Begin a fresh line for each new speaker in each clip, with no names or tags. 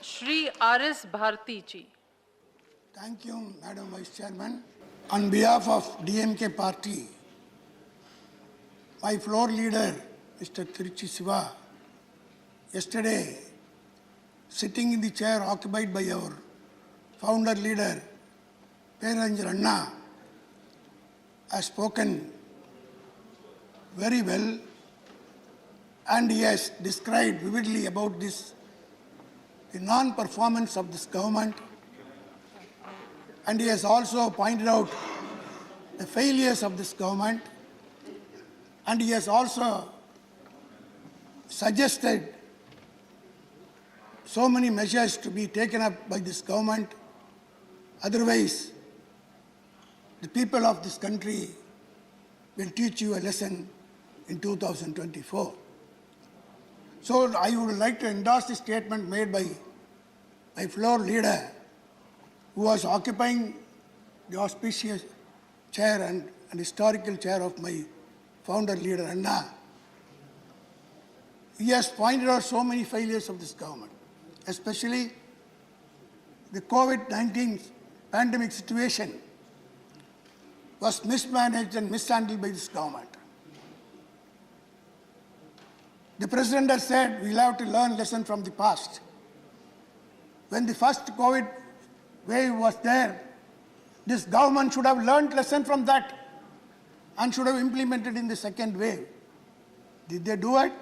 Shri R.S. Bharati ji.
Thank you, Madam Vice Chairman. On behalf of DMK party, my floor leader, Mr. Tiruchi Siva, yesterday, sitting in the chair occupied by our founder leader, Peranjar Anna, has spoken very well, and he has described vividly about this, the non-performance of this government, and he has also pointed out the failures of this government, and he has also suggested so many measures to be taken up by this government. Otherwise, the people of this country will teach you a lesson in 2024. So I would like to endorse the statement made by my floor leader, who was occupying the auspicious chair and historical chair of my founder leader Anna. He has pointed out so many failures of this government, especially the COVID-19 pandemic situation was mismanaged and mishandled by this government. The President has said we'll have to learn lesson from the past. When the first COVID wave was there, this government should have learned lesson from that and should have implemented in the second wave. Did they do it?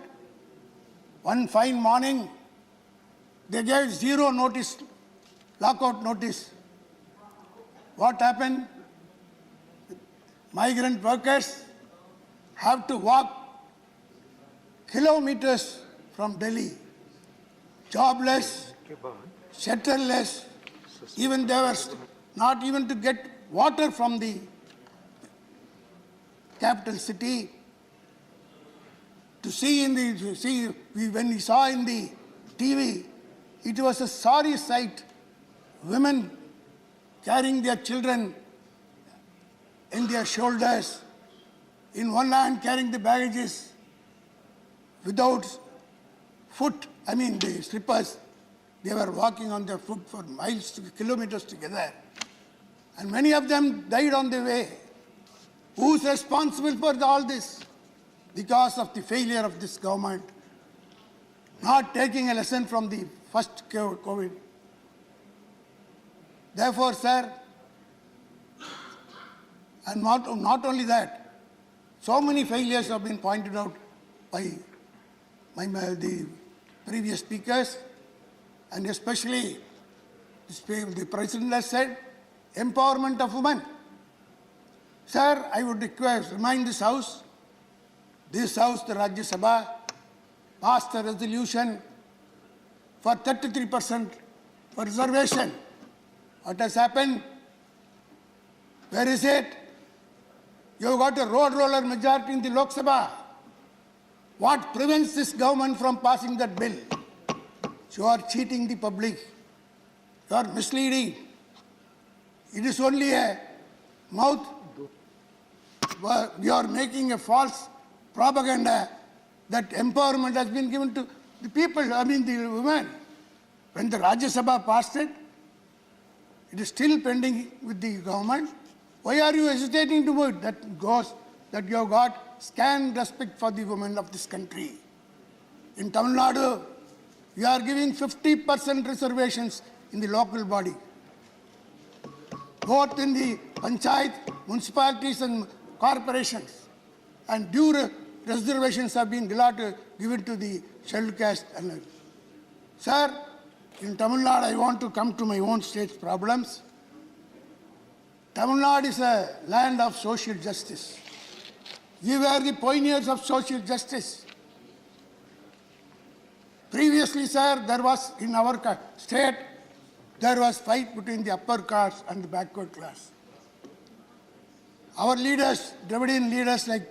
One fine morning, they gave zero notice, lockout notice. What happened? Migrant workers have to walk kilometers from Delhi, jobless, shelterless, even they were not even to get water from the capital city. To see when we saw in the TV, it was a sorry sight. Women carrying their children in their shoulders, in one hand carrying the baggages, without the slippers. They were walking on their foot for miles, kilometers together. And many of them died on the way. Who's responsible for all this? Because of the failure of this government, not taking a lesson from the first COVID. Therefore, sir, and not only that, so many failures have been pointed out by the previous speakers, and especially the President has said, empowerment of women. Sir, I would remind this House, the Rajya Sabha, passed a resolution for 33% for reservation. What has happened? Where is it? You got a road roller majority in the Lok Sabha. What prevents this government from passing that bill? You are cheating the public. You are misleading. It is only a mouth. You are making a false propaganda that empowerment has been given to the people, the women. When the Rajya Sabha passed it, it is still pending with the government. Why are you hesitating to vote? That goes that you have got scant respect for the women of this country. In Tamilnadu, you are giving 50% reservations in the local body. Both in the panchayat, municipalities and corporations. And due reservations have been given to the scheduled caste. Sir, in Tamil Nadu, I want to come to my own state's problems. Tamil Nadu is a land of social justice. We were the pioneers of social justice. Previously, sir, there was in our state, there was fight between the upper caste and the backward class. Our leaders, Dravidian leaders like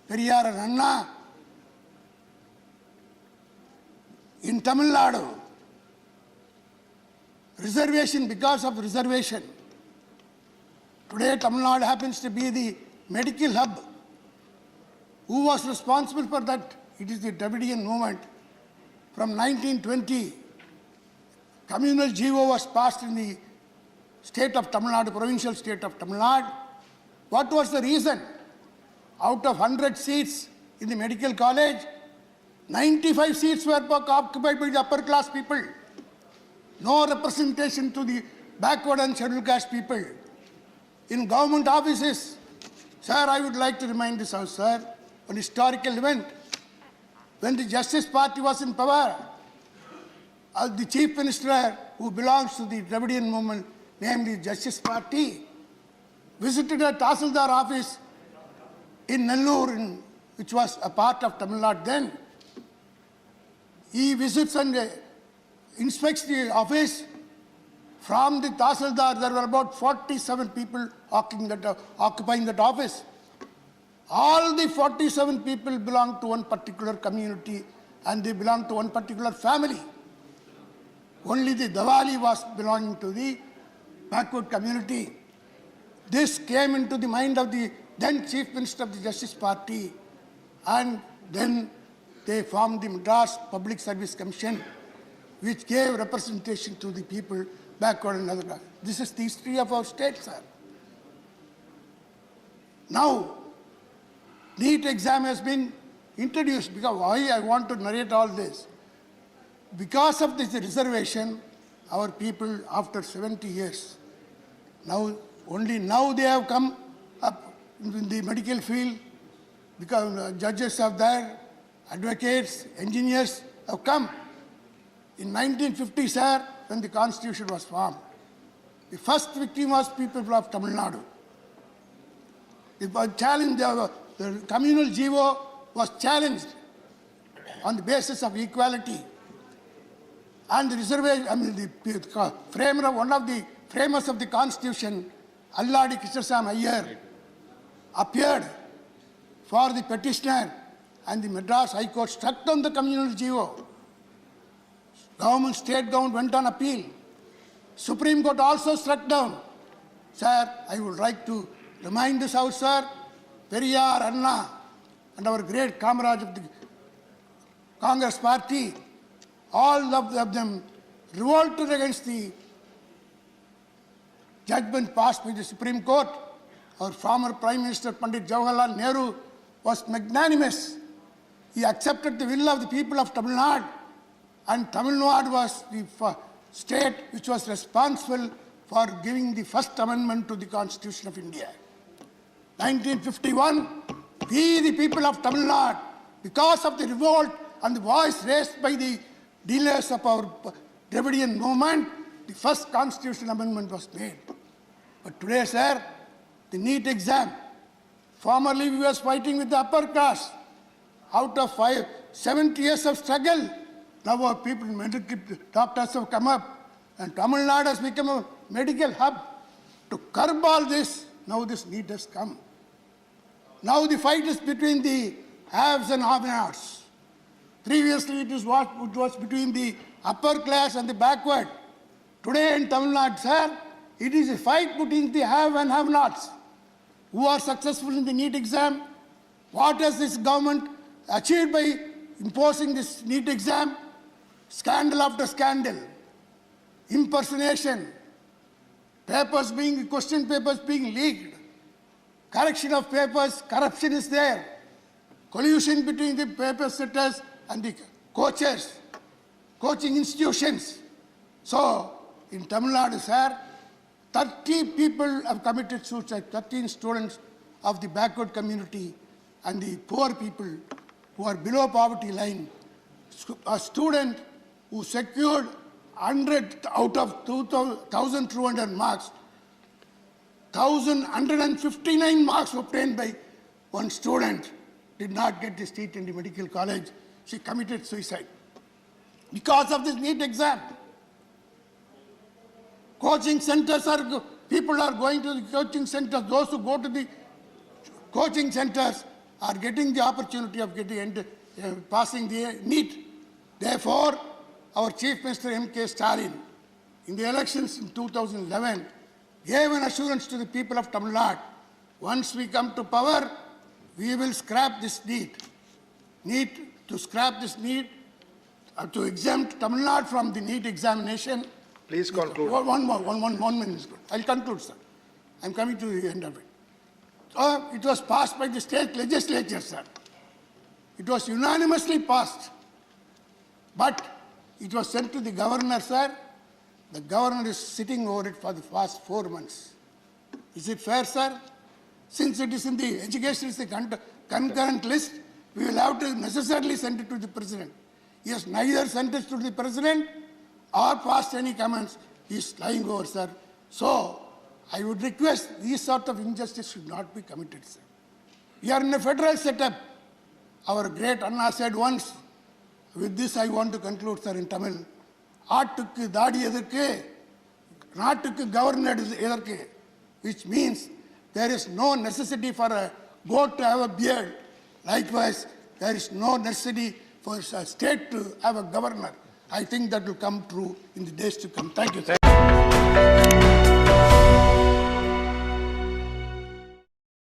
Periyar and Anna, in Tamil Nadu, reservation, because of reservation, today Tamil Nadu happens to be the medical hub. Who was responsible for that? It is the Dravidian movement. From 1920, communal GO was passed in the state of Tamil Nadu, provincial state of Tamil Nadu. What was the reason? Out of 100 seats in the medical college, 95 seats were occupied by the upper class people. No representation to the backward and scheduled caste people. In government offices, sir, I would like to remind this house, sir, an historical event. When the Justice Party was in power, the Chief Minister who belongs to the Dravidian movement, namely Justice Party, visited a Tahsildar office in Nellore, which was a part of Tamil Nadu then. He visits and inspects the office. From the Tahsildar, there were about 47 people occupying that office. All the 47 people belong to one particular community and they belong to one particular family. Only the Diwali was belonging to the backward community. This came into the mind of the then Chief Minister of the Justice Party, and then they formed the Madras Public Service Commission, which gave representation to the people backward and other. This is the history of our state, sir. Now, NEET exam has been introduced. Because why I want to narrate all this? Because of this reservation, our people, after 70 years, only now they have come up in the medical field, because judges are there, advocates, engineers have come. In 1950, sir, when the constitution was formed, the first victim was people of Tamil Nadu. The challenge, the communal GO was challenged on the basis of equality. And the reservation, the framer of one of the framers of the constitution, Alladi Krishnasam Iyer, appeared for the petitioner, and the Madras High Court struck down the communal GO. Government, state government went on appeal. Supreme Court also struck down. Sir, I would like to remind this house, sir, Periyar, Anna, and our great comrades of the Congress party, all of them revolted against the judgment passed by the Supreme Court. Our former Prime Minister Pandit Jawaharlal Nehru was magnanimous. He accepted the will of the people of Tamil Nadu, and Tamil Nadu was the state which was responsible for giving the first amendment to the Constitution of India. 1951, we the people of Tamil Nadu, because of the revolt and the voice raised by the dealers of our Dravidian movement, the first constitutional amendment was made. But today, sir, the NEET exam, formerly we was fighting with the upper caste. Out of 70 years of struggle, now our people, medical doctors have come up, and Tamil Nadu has become a medical hub. To curb all this, now this NEET has come. Now the fight is between the haves and have-nots. Previously it was between the upper class and the backward. Today in Tamil Nadu, sir, it is a fight between the have and have-nots. Who are successful in the NEET exam? What has this government achieved by imposing this NEET exam? Scandal after scandal, impersonation, question papers being leaked, correction of papers, corruption is there, collusion between the paper setters and the coaches, coaching institutions. So, in Tamil Nadu, sir, 30 people have committed suicide, 13 students of the backward community and the poor people who are below poverty line. A student who secured 100 out of 1,200 marks, 1,159 marks obtained by one student did not get the seat in the medical college. She committed suicide because of this NEET exam. Coaching centers people are going to the coaching centers. Those who go to the coaching centers are getting the opportunity of passing the NEET. Therefore, our Chief Minister M.K. Stalin, in the elections in 2011, gave an assurance to the people of Tamil Nadu. Once we come to power, we will scrap this NEET, to scrap this NEET, to exempt Tamil Nadu from the NEET examination,
Please conclude.
One minute. I'll conclude, sir. I'm coming to the end of it. It was passed by the state legislature, sir. It was unanimously passed. But it was sent to the governor, sir. The governor is sitting over it for the past 4 months. Is it fair, sir? Since it is in the education, is the concurrent list, we will have to necessarily send it to the president. He has neither sent it to the president or passed any comments. He is lying over, sir. So, I would request these sort of injustice should not be committed, sir. We are in a federal setup. Our great Anna said once, with this I want to conclude, sir, in Tamil. ஆட்டுக்கு தாடி எதற்கு நாட்டுக்கு governor எதற்கு, which means there is no necessity for a goat to have a beard. Likewise, there is no necessity for a state to have a governor. I think that will come true in the days to come. Thank you, sir.